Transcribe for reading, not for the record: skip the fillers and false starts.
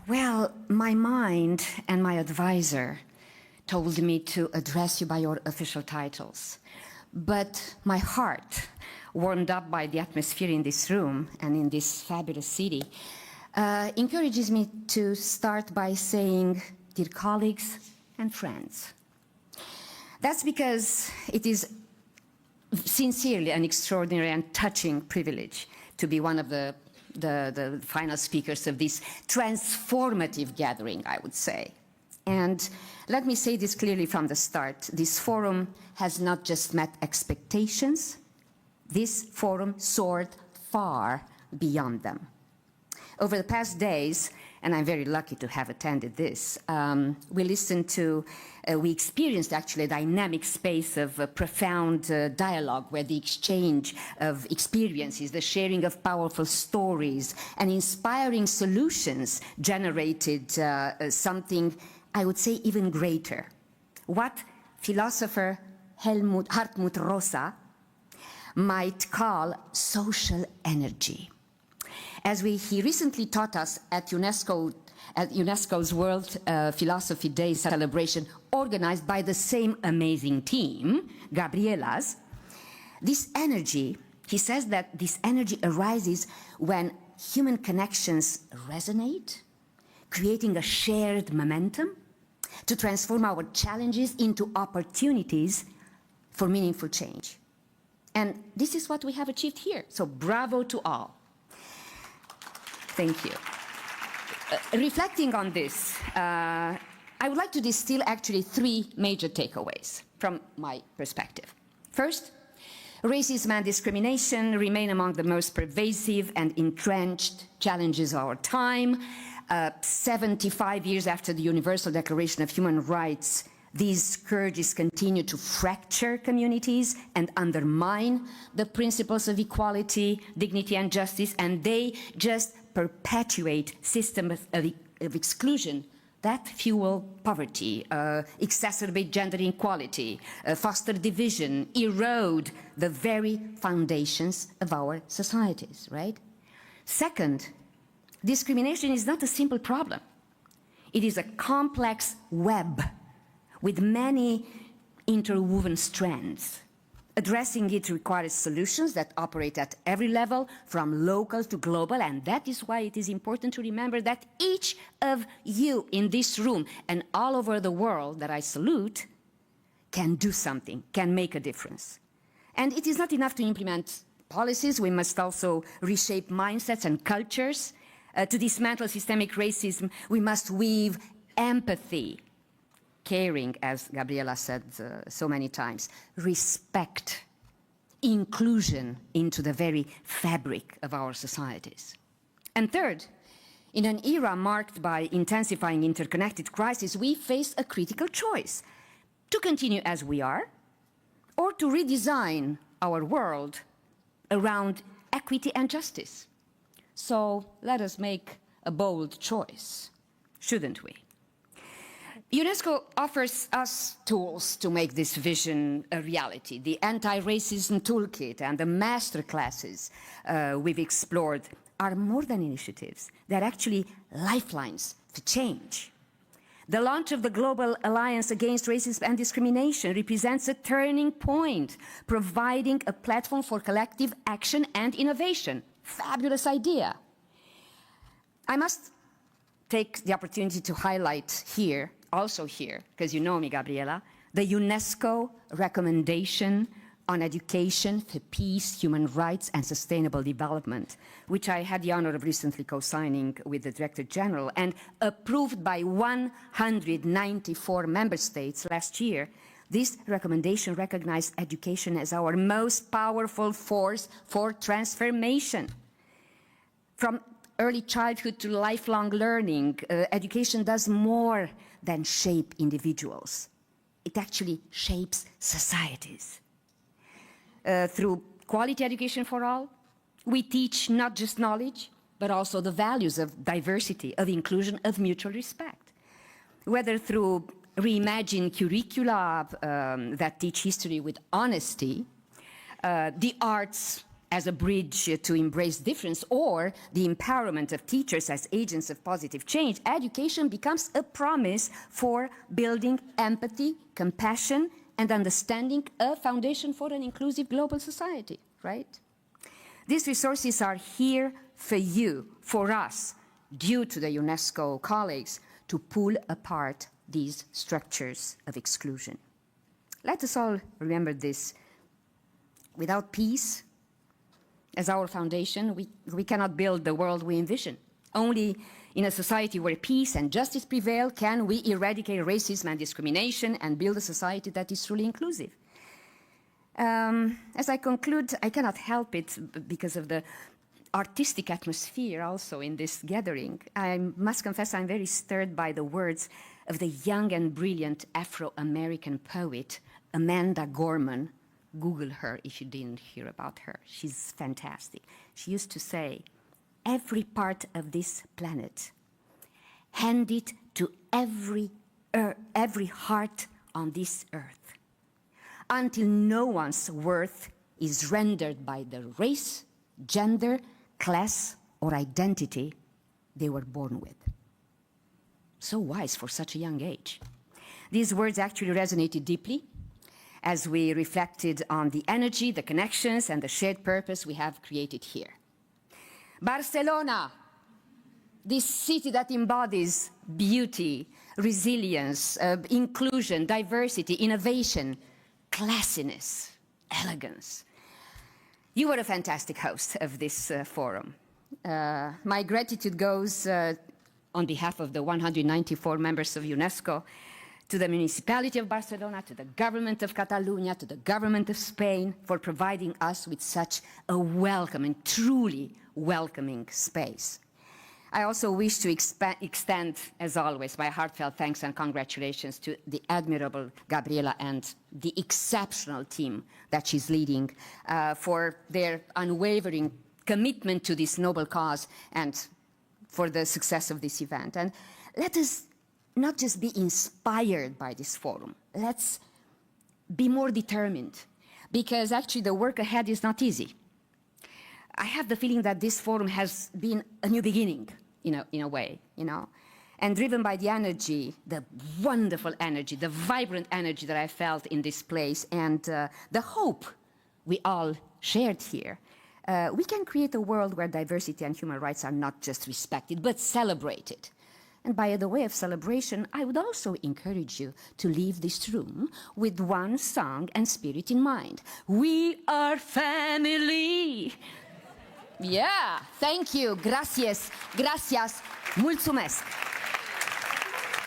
Well, my mind and my advisor told me to address you by your official titles. But my heart, warmed up by the atmosphere in this room and in this fabulous city, encourages me to start by saying, dear colleagues and friends. That's because it is sincerely an extraordinary and touching privilege to be one of the final speakers of this transformative gathering, I would say. And let me say this clearly from the start. This forum has not just met expectations. This forum soared far beyond them. Over the past days, and I'm very lucky to have attended this, we experienced actually a dynamic space of profound dialogue where the exchange of experiences, the sharing of powerful stories and inspiring solutions generated something, I would say, even greater. What philosopher Hartmut Rosa might call social energy. As he recently taught us at UNESCO's World Philosophy Day celebration, organized by the same amazing team, Gabriela's, this energy, he says that this energy arises when human connections resonate, creating a shared momentum to transform our challenges into opportunities for meaningful change. And this is what we have achieved here. So bravo to all. Thank you. Reflecting on this, I would like to distill actually three major takeaways from my perspective. First, racism and discrimination remain among the most pervasive and entrenched challenges of our time. 75 years after the Universal Declaration of Human Rights, these scourges continue to fracture communities and undermine the principles of equality, dignity, and justice, and they just perpetuate systems of exclusion that fuel poverty, exacerbate gender inequality, foster division, erode the very foundations of our societies, right? Second, discrimination is not a simple problem. It is a complex web with many interwoven strands. Addressing it requires solutions that operate at every level, from local to global, and that is why it is important to remember that each of you in this room and all over the world that I salute can do something, can make a difference. And it is not enough to implement policies, we must also reshape mindsets and cultures. To dismantle systemic racism, we must weave empathy, caring, as Gabriela said so many times, respect, inclusion into the very fabric of our societies. And third, in an era marked by intensifying interconnected crises, we face a critical choice: to continue as we are, or to redesign our world around equity and justice. So let us make a bold choice, shouldn't we? UNESCO offers us tools to make this vision a reality. The anti-racism toolkit and the master classes we've explored are more than initiatives. They're actually lifelines to change. The launch of the Global Alliance Against Racism and Discrimination represents a turning point, providing a platform for collective action and innovation. Fabulous idea. I must take the opportunity to highlight here, also here, because you know me, Gabriela, the UNESCO recommendation on education for peace, human rights, and sustainable development, which I had the honor of recently co-signing with the Director General and approved by 194 member states last year. This recommendation recognized education as our most powerful force for transformation. From early childhood to lifelong learning, education does more than shape individuals. It actually shapes societies. Through quality education for all, we teach not just knowledge, but also the values of diversity, of inclusion, of mutual respect. Whether through reimagined curricula that teach history with honesty, the arts as a bridge to embrace difference, or the empowerment of teachers as agents of positive change, education becomes a promise for building empathy, compassion, and understanding, a foundation for an inclusive global society, right? These resources are here for you, for us, due to the UNESCO colleagues, to pull apart these structures of exclusion. Let us all remember this. Without peace as our foundation, we cannot build the world we envision. Only in a society where peace and justice prevail can we eradicate racism and discrimination and build a society that is truly inclusive. As I conclude, I cannot help it because of the artistic atmosphere also in this gathering. I must confess I'm very stirred by the words of the young and brilliant Afro-American poet, Amanda Gorman. Google her if you didn't hear about her. She's fantastic. She used to say, every part of this planet, hand it to every heart on this earth, until no one's worth is rendered by the race, gender, class, or identity they were born with. So wise for such a young age. These words actually resonated deeply as we reflected on the energy, the connections, and the shared purpose we have created here. Barcelona, this city that embodies beauty, resilience, inclusion, diversity, innovation, classiness, elegance. You were a fantastic host of this forum. My gratitude goes on behalf of the 194 members of UNESCO to the municipality of Barcelona, to the government of Catalonia, to the government of Spain for providing us with such a welcoming, truly welcoming space. I also wish to extend, as always, my heartfelt thanks and congratulations to the admirable Gabriela and the exceptional team that she's leading for their unwavering commitment to this noble cause and for the success of this event. And let us not just be inspired by this forum, let's be more determined, because actually the work ahead is not easy. I have the feeling that this forum has been a new beginning, in a way, and driven by the energy, the wonderful energy, the vibrant energy that I felt in this place, and the hope we all shared here. We can create a world where diversity and human rights are not just respected, but celebrated. And by the way of celebration, I would also encourage you to leave this room with one song and spirit in mind. We are family. Yeah, thank you. Gracias. Gracias. Mulțumesc.